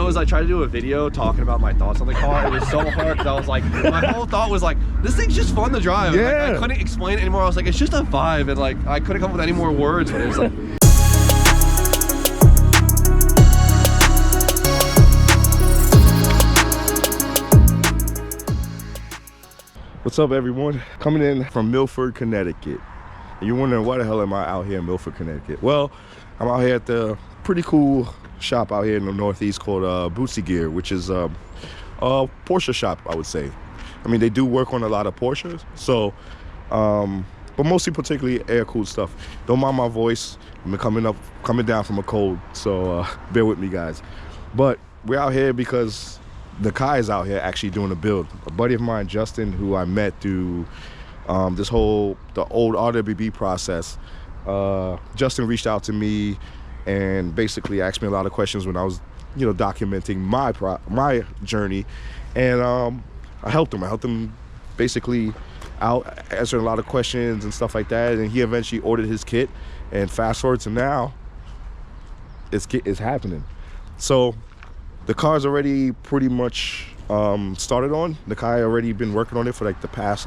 was I tried to do a video talking about my thoughts on the car. It was so hard because I was like, my whole thought was like, this thing's just fun to drive. Yeah. Like, I couldn't explain it anymore. I was like, it's just a vibe, and like I couldn't come up with any more words. But it was like. What's up, everyone? Coming in from Milford, Connecticut. And you're wondering, why the hell am I out here in Milford, Connecticut? Well, I'm out here at the pretty cool shop out here in the Northeast called Butzigear, which is a Porsche shop, I would say. I mean, they do work on a lot of Porsches, so, but mostly particularly air-cooled stuff. Don't mind my voice. I'm coming down from a cold, so bear with me, guys. But we're out here because the Kai is out here actually doing a build. A buddy of mine, Justin, who I met through the old RWB process, Justin reached out to me and basically asked me a lot of questions when I was, documenting my journey, and I helped him basically out answering a lot of questions and stuff like that, and he eventually ordered his kit, and fast forward to now, it's happening. So the car's already pretty much started on. The Kai already been working on it for like the past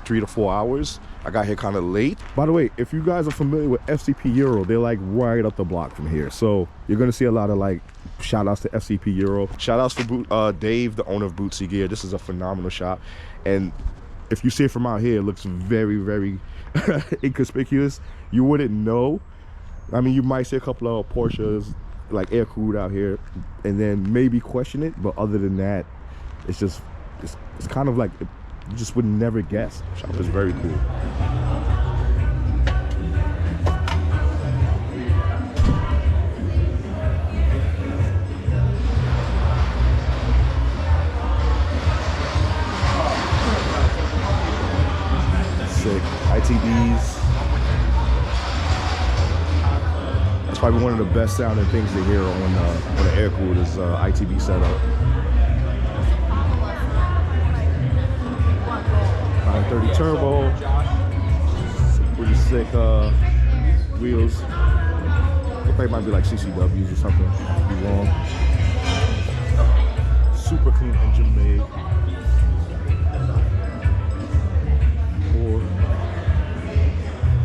3 to 4 hours. I got here kind of late. By the way, if you guys are familiar with FCP Euro, they're like right up the block from here. So you're gonna see a lot of shout outs to FCP Euro. Shout outs for Dave, the owner of Butzigear. This is a phenomenal shop. And if you see it from out here, it looks very, very inconspicuous. You wouldn't know. I mean, you might see a couple of Porsches like air cooled out here and then maybe question it, but other than that, it's kind of like you just would never guess. The shop is very cool. Sick. ITDs. That's probably one of the best sounding things to hear on the air cooled is ITB setup. 930 turbo, some pretty sick wheels. Look like it might be like CCWs or something. Could be wrong. Super clean engine bay.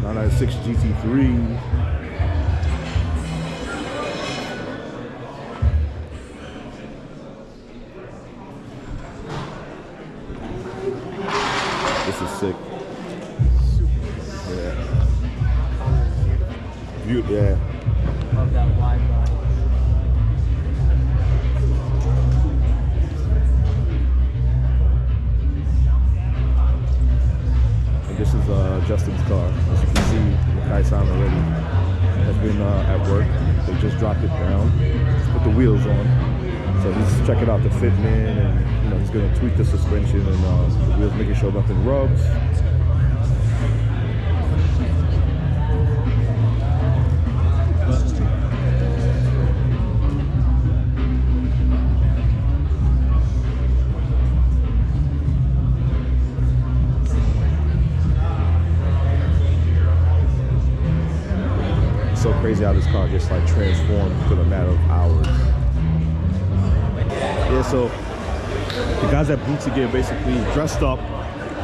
996 GT3. This is sick. Yeah. Yeah. Love that wide body. And this is Justin's car. As you can see, the Kai sound already has been at work. They just dropped it down, just put the wheels on. So he's checking out the fitment, and he's gonna tweak the suspension and the wheels, making sure nothing rubs. It's so crazy how this car just transformed in a matter of hours. Yeah, so the guys at Butzigear basically dressed up.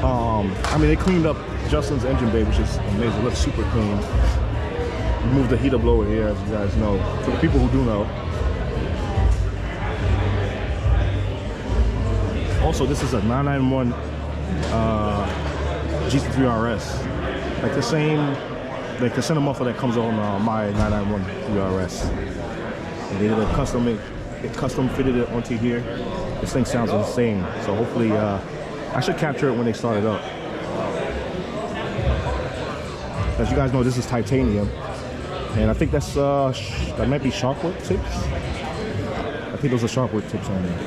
I mean, they cleaned up Justin's engine bay, which is amazing. It looks super clean. Removed the heater blower here, as you guys know. For the people who do know. Also, this is a 991 GT3 RS. Like the same, like the center muffler that comes on my 991 3RS. And they did a custom fitted it onto here. This thing sounds insane. So hopefully, I should capture it when they start it up. As you guys know, this is titanium, and I think that's that might be sharkwood tips. I think those are sharkwood tips on there.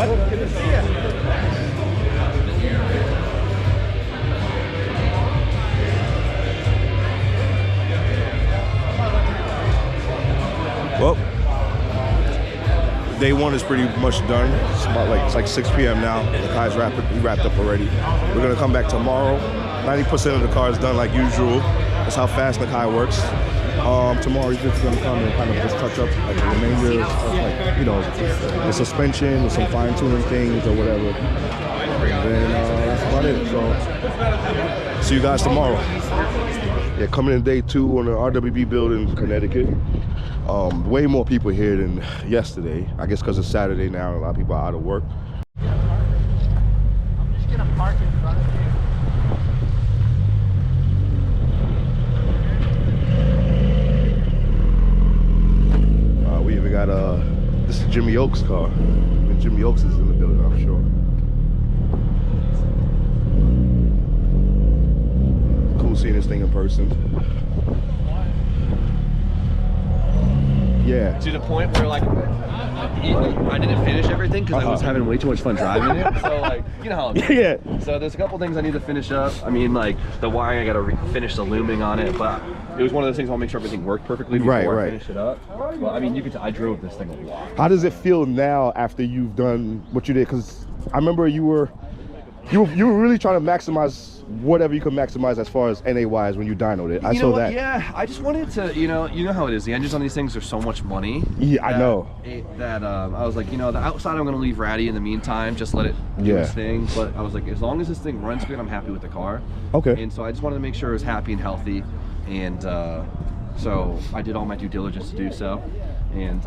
bud. Good to see you. Well, day one is pretty much done. It's like 6 p.m. now. The car's wrapped up already. We're gonna come back tomorrow. 90% of the car is done like usual. That's how fast the car works. Tomorrow he's just gonna come and kind of just touch up like the remainder of like, you know, the suspension with some fine tuning things or whatever. And then that's about it. So see you guys tomorrow. Yeah, coming in day 2 on the RWB building in Connecticut. Way more people here than yesterday. I guess because it's Saturday now, a lot of people are out of work. I'm just gonna park in front of you. We even got this is Jimmy Oaks' car. And Jimmy Oaks is in the building, I'm sure. Cool seeing this thing in person. Yeah. To the point where like I didn't finish everything because I was having way too much fun driving it. So like, you know how it is. Yeah. So there's a couple things I need to finish up. I mean, like the wiring, I got to finish the looming on it, but it was one of those things I'll make sure everything worked perfectly before I finish it up. Well, I mean, you could. I drove this thing a lot. How does it feel now after you've done what you did? Because I remember you were really trying to maximize whatever you could maximize as far as NA wise when you dynoed it. I saw that. Yeah, I just wanted to, you know how it is. The engines on these things are so much money. Yeah, I know. That I was like, you know, the outside I'm gonna leave ratty in the meantime. Just let it do its thing. But I was like, as long as this thing runs good, I'm happy with the car. Okay. And so I just wanted to make sure it was happy and healthy, and so I did all my due diligence to do so, and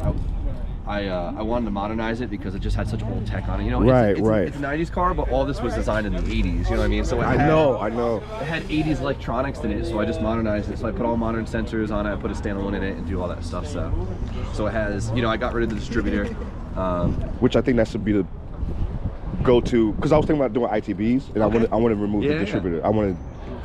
I wanted to modernize it because it just had such old tech on it. You know, it's a 90s car, but all this was designed in the 80s. You know what I mean? So I know. It had 80s electronics in it, so I just modernized it. So I put all modern sensors on it. I put a standalone in it and do all that stuff. So it has, you know, I got rid of the distributor, which I think that should be the go-to. Because I was thinking about doing ITBs, and I want to remove the distributor.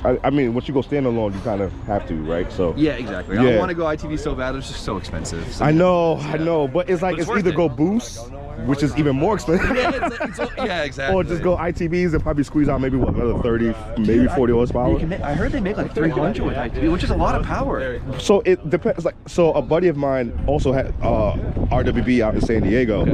I mean, once you go standalone, you kind of have to, right? So yeah, exactly. I don't want to go ITV so bad; it's just so expensive. So I know, but it's like it's either go boost, which is even more expensive. Yeah, exactly. Or just go ITBs and probably squeeze out maybe what, another 30, maybe 40 horsepower. I heard they make like 300 with ITB, which is a lot of power. So it depends. Like, so a buddy of mine also had RWB out in San Diego,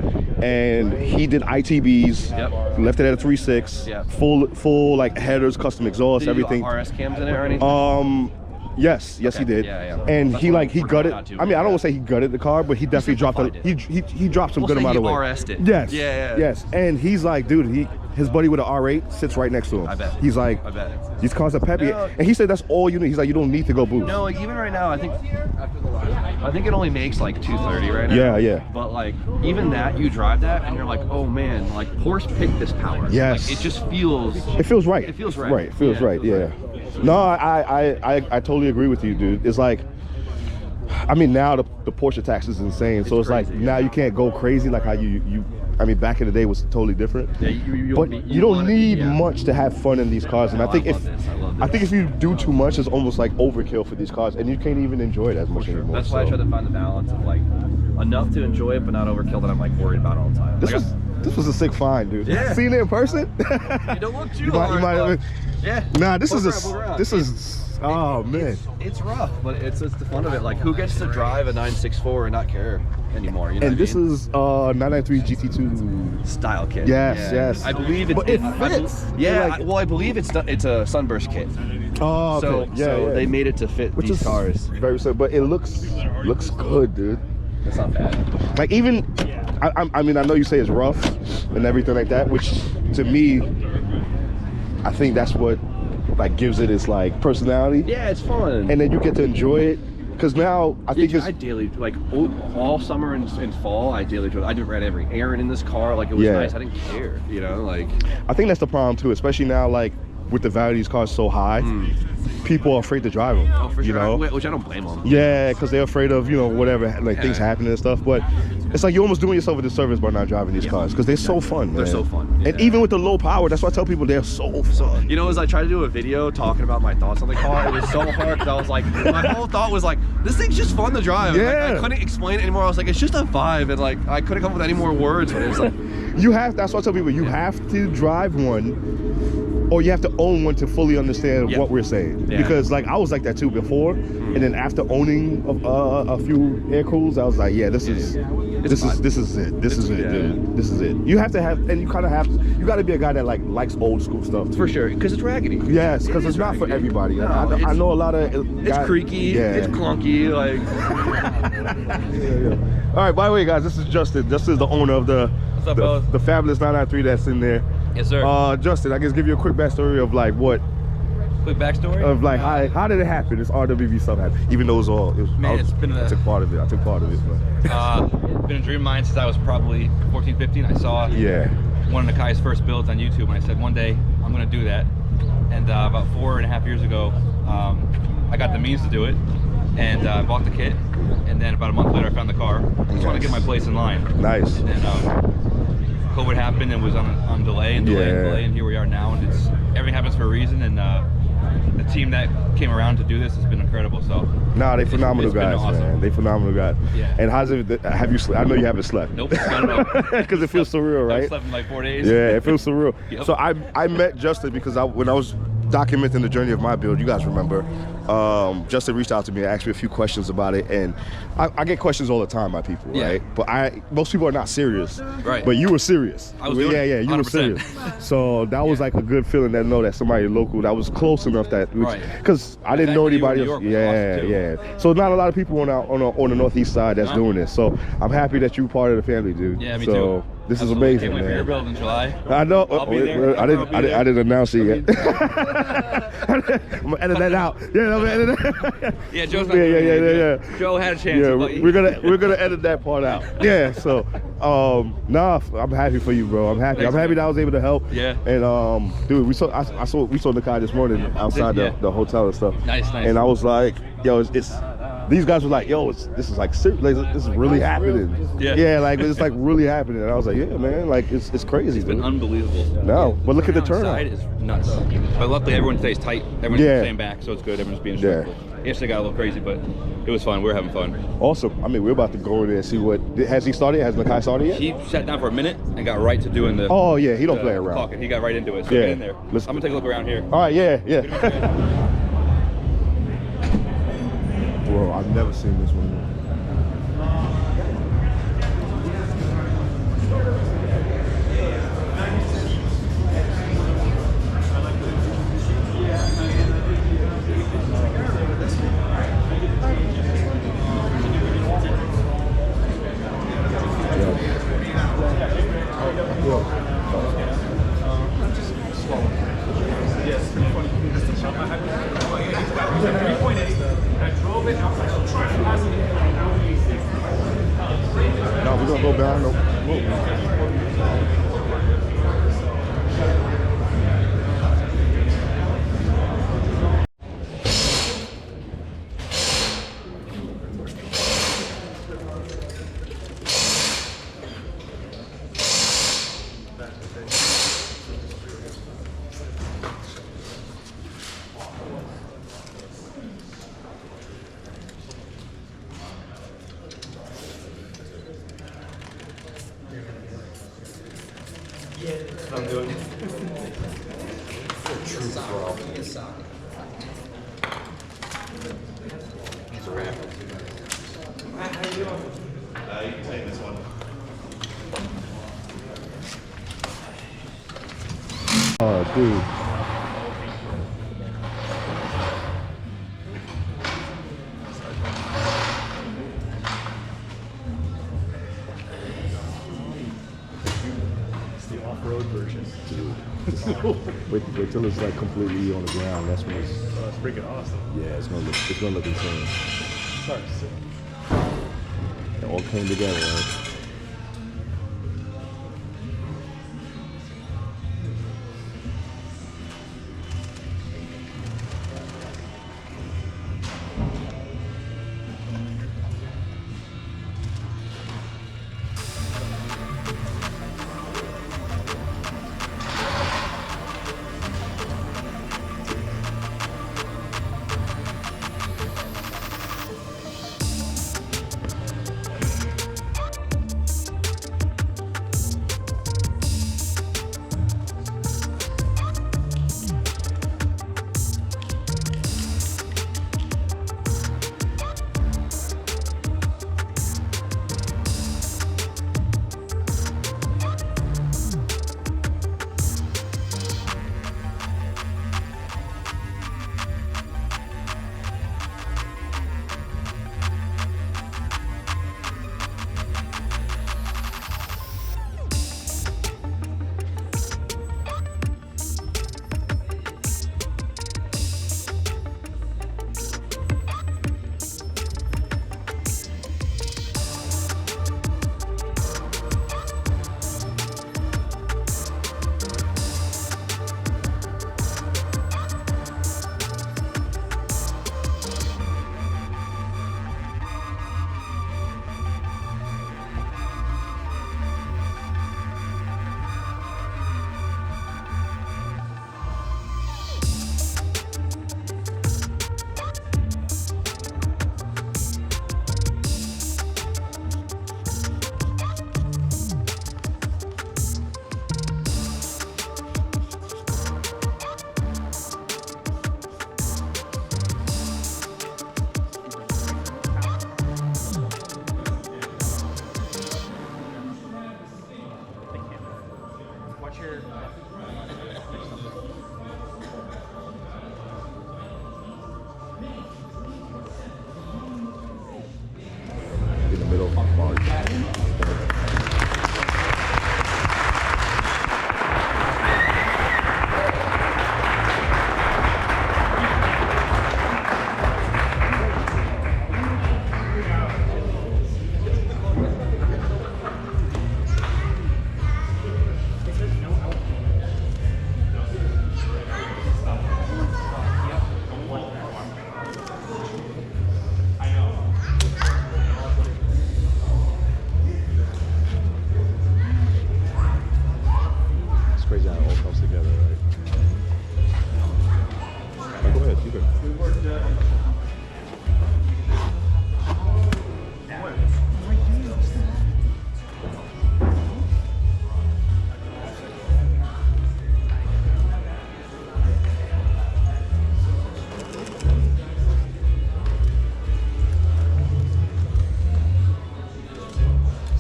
and he did ITBs, left it at a 3.6, full like headers, custom exhaust, everything. RS cams in it or anything? Yes, he did. And he gutted. I mean, I don't want to say he gutted the car, but he definitely dropped he dropped some good amount of weight. RS'd it. Yes. Yeah. Yes. And he's like, dude, his buddy with an R8 sits right next to him. I bet. He's like, I bet. These cars are peppy. And he said that's all you need. He's like, you don't need to go boost. No, like even right now, I think it only makes like 230 right now. Yeah. But like even that, you drive that and you're like, oh man, like Porsche picked this power. Yes. Like, it just feels. It feels right. It feels right. Right. It feels right. Yeah. No, I totally agree with you, dude. It's like, I mean, now the Porsche tax is insane. So it's crazy, like now you can't go crazy like how you I mean, back in the day was totally different. Yeah, you don't need much to have fun in these cars. And I think if you do too much, it's almost like overkill for these cars, and you can't even enjoy it as much anymore. That's why I try to find the balance of like enough to enjoy it, but not overkill that I'm like worried about all the time. This was a sick find, dude. Yeah. Seeing it in person. You don't look too hard. Yeah. Nah, this is. Oh man, it's rough, but it's the fun of it. Like, who gets to drive a 964 and not care anymur? You know and this is 993 GT2 style kit. Yes. I believe it's. But it fits. I believe it's a Sunburst kit. Oh, okay. So they made it to fit these cars. Very simple, but it looks good, dude. It's not bad. Like even, I mean, I know you say it's rough and everything like that, which to me, I think that's what like gives it its like personality. Yeah, it's fun. And then you get to enjoy it. Because now I think I daily, like all summer and fall, I daily drove. I did read every errand in this car. Like, it was nice. I didn't care, you know, like. I think that's the problem too, especially now, like with the value of these cars so high. people are afraid to drive them. Oh, for you sure. know? Which I don't blame them. Yeah, because they're afraid of, you know, whatever, like things happening and stuff. But it's like you're almost doing yourself a disservice by not driving these cars because they're so fun. They're man. so fun. And even with the low power, that's why I tell people they're so fun. You know, as I tried to do a video talking about my thoughts on the car, it was so hard because I was like, my whole thought was like, this thing's just fun to drive. Yeah. Like, I couldn't explain it anymore. I was like, it's just a vibe, and like I couldn't come up with any more words. But it was like, That's why I tell people you have to drive one, or you have to own one to fully understand what we're saying. Yeah. Because like I was like that too before, and then after owning a few air cools, I was like, yeah, this is it. This is it, dude. This is it. You have to have, and you kind of have. You got to be a guy that like likes old school stuff too. for sure, because it's raggedy. Yes, because it's not for everybody. No, I know a lot of It's guys, creaky. Yeah. It's clunky. Like. All right, by the way, guys, this is Justin. Justin is the owner of the fabulous 993 that's in there. Yes, sir. Justin, I guess give you a quick backstory of like what. Quick backstory? Of like how did it happen? This RWB stuff happened, even though it was all. Man, it's been I took part of it. But. Been a dream of mine since I was probably 14, 15. I saw one of Nakai's first builds on YouTube, and I said one day I'm gonna do that. And about 4.5 years ago, I got the means to do it, and I bought the kit. And then about a month later, I found the car. I just want to get my place in line. Nice. And then COVID happened and was on delay and delay, and here we are now. And everything happens for a reason. And the team that came around to do this has been incredible. So they phenomenal guys, awesome. man. They phenomenal guys. Yeah. And how's it? Have you? I know you haven't slept. Nope, not at all. Because it feels surreal, right? I slept in like 4 days. Yeah, it feels surreal. Yep. So I met Justin because when I was documenting the journey of my build, you guys remember, Justin reached out to me and asked me a few questions about it, and I get questions all the time by people, right? But most people are not serious, right? But you were serious. I was doing it. You 100%. were serious. So that was like a good feeling to know that somebody local that was close enough that, because I didn't know anybody else. Yeah. So not a lot of people on the northeast side that's doing this. So I'm happy that you're part of the family, dude. Yeah, me too. This Absolutely. is amazing, Can't wait for your man. build in July. I know. I'll be there. I didn't announce it yet. I'm gonna edit that out. Yeah, I'm gonna edit that. Yeah, Joe's not Yeah. Joe had a chance. Yeah, we're gonna edit that part out. Yeah. So, I'm happy for you, bro. I'm happy. Thanks, I'm happy man. that I was able to help. Yeah. And dude, we saw Nakai this morning outside the hotel and stuff. Nice. And I was like, yo, it's. These guys were like, yo, this is like serious, like, this is really happening. Yeah, like it's like really happening. And I was like, yeah, man, like it's crazy. It's been unbelievable. No, but look at the turnout. Inside is nuts. But luckily everyone stays tight. Everyone's staying back, so it's good. Everyone's being respectful. Yesterday got a little crazy, but it was fun. We were having fun. Awesome. I mean, we're about to go in there and see what has he started? Has Nakai started yet? He sat down for a minute and got right to doing the. Oh yeah, he don't play around. Talking. He got right into it. So get in there. I'm gonna take a look around here. All right, yeah. Bro, I've never seen this one. No, we're gonna go behind the I'm doing. You can take this one. Oh, dude. It's the off-road version. Wait till it's like completely on the ground. That's when it's. Oh, it's freaking awesome. Yeah, it's gonna look insane. Sorry. It all came together, right?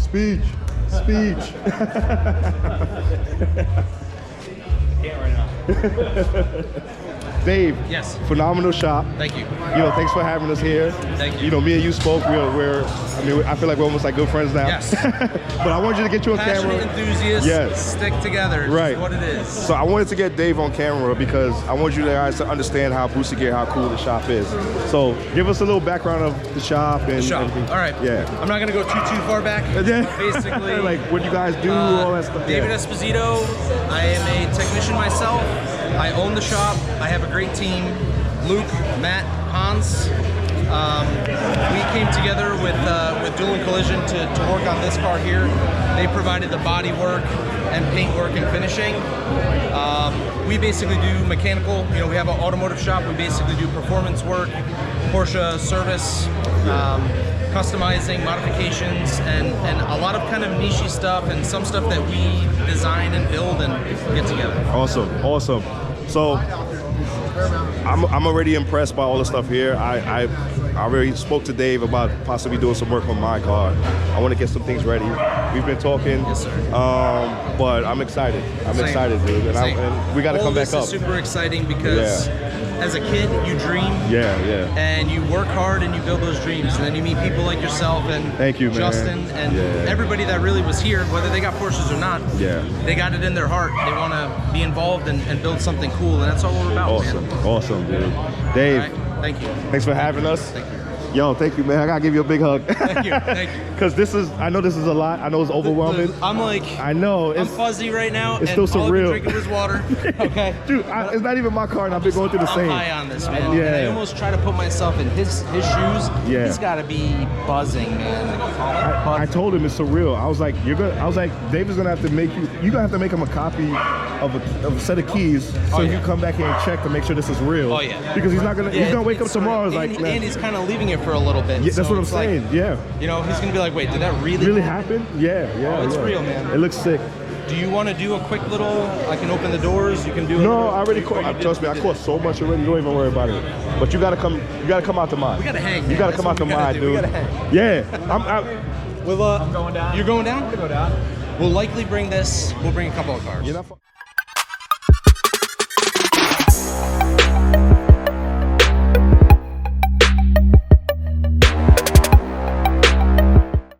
Speech. Speech. Can't right now. Dave. Yes. Phenomenal shop. Thank you. You know, thanks for having us here. Thank you. You know, me and you spoke. I feel like we're almost like good friends now. Yes. But I wanted you to get you on Passionate camera. enthusiasts Yes. stick together. Right. Is what it is. So I wanted to get Dave on camera because I want you guys to understand how Butzigear, how cool the shop is. So give us a little background of the shop and Shop. everything. All right. Yeah. I'm not gonna go too far back. Yeah. Basically, like what you guys do, all that stuff. David Yeah. Esposito. I am a technician myself. I own the shop. I have a great team. Luke, Matt, Hans. We came together with Dual and Collision to work on this car here. They provided the body work and paint work and finishing. We basically do mechanical. You know, we have an automotive shop. We basically do performance work, Porsche service, customizing, modifications, and a lot of kind of niche stuff and some stuff that we design and build and get together. Awesome, awesome. So I'm already impressed by all the stuff here. I already spoke to Dave about possibly doing some work on my car. I want to get some things ready. We've been talking. Yes, sir. But I'm excited. I'm Same. excited, dude. And we got to come back All up. this is super exciting because as a kid, you dream. Yeah. And you work hard and you build those dreams, and then you meet people like yourself and Thank you, man. Justin and everybody that really was here, whether they got Porsches or not. Yeah. They got it in their heart. They want to be involved and build something cool, and that's all we're about. Awesome, man. awesome, dude. Dave, All right. Thank you. thanks for having us. Thank you. Yo, thank you, man. I gotta give you a big hug. Thank you. Thank you. Because I know this is a lot. I know it's overwhelming. I'm like, I know. I'm fuzzy right now. it's and still all I've been surreal. drinking was water. Okay. Dude, it's not even my car, and I've been going through the I'm same. high on this, man. Yeah. And I almost try to put myself in his shoes. Yeah. He's got to be buzzing, man. I told him it's surreal. I was like, David's gonna have to make you're gonna have to make him a copy of a set of keys so you come back here and check to make sure this is real. Oh, yeah. Because he's gonna wake up tomorrow and, like, man. and he's kind of leaving it for a little bit. Yeah, that's so what I'm it's like, saying. Yeah. You know, he's gonna be like, wait, did that really happen? Yeah. Oh, it's yeah. real, man. It looks sick. Do you want to do a quick little? I can open the doors. You can do. No, I already caught. Trust me, I caught so much already. Don't even worry about it. But you gotta come. You gotta come out to mine. We gotta hang. You man. gotta That's come out what to we gotta mine, do. dude. We gotta hang. Yeah. Well, I'm going down. You're going down? I'm gonna go down. We'll likely bring this. We'll bring a couple of cars. You're not